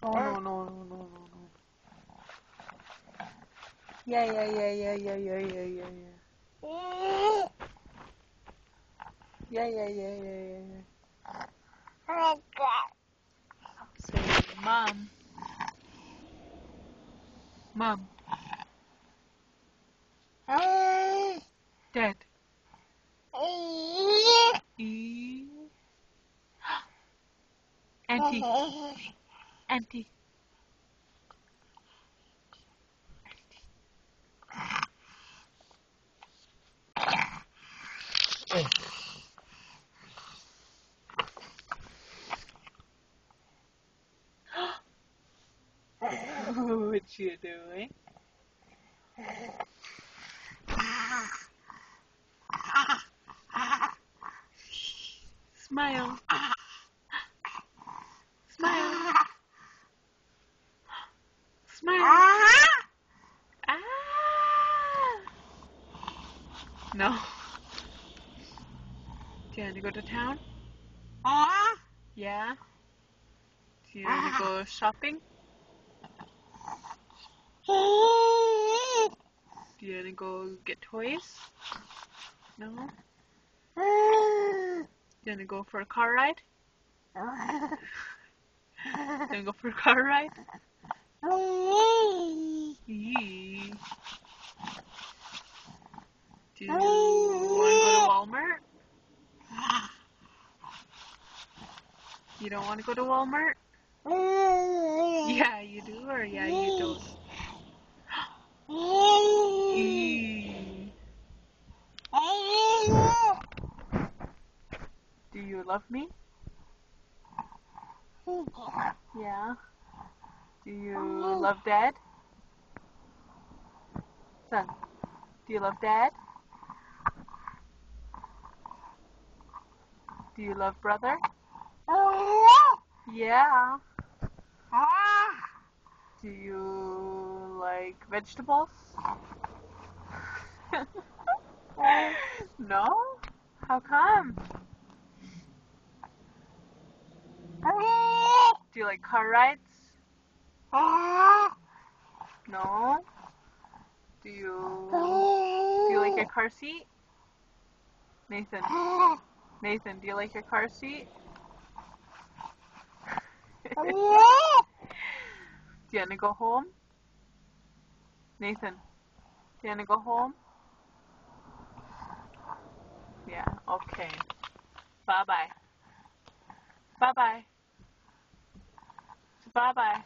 Oh no no no no no no. Yeah yeah yeah yeah yeah yeah yeah yeah yeah. Yeah yeah yeah yeah yeah yeah. Say mom. Mom. Dad. E. Auntie. Auntie. What you doing? Smile. Smile. Smile. Ah. No. Do you want to go to town? Yeah. Do you want to go shopping? Do you want to go get toys? No. Do you want to go for a car ride? Do you want to go for a car ride? Yee. Do you want to go to Walmart? You don't want to go to Walmart? Yeah, you do, or yeah, you don't? Eee. Do you love me? Yeah. Do you love Dad? Son, do you love Dad? Do you love brother? Yeah. Do you like vegetables? No? How come? Do you like car rides? No? Do you like your car seat? Nathan. Nathan, do you like your car seat? Do you want to go home? Nathan, do you want to go home? Yeah, okay. Bye-bye. Bye-bye. Bye-bye.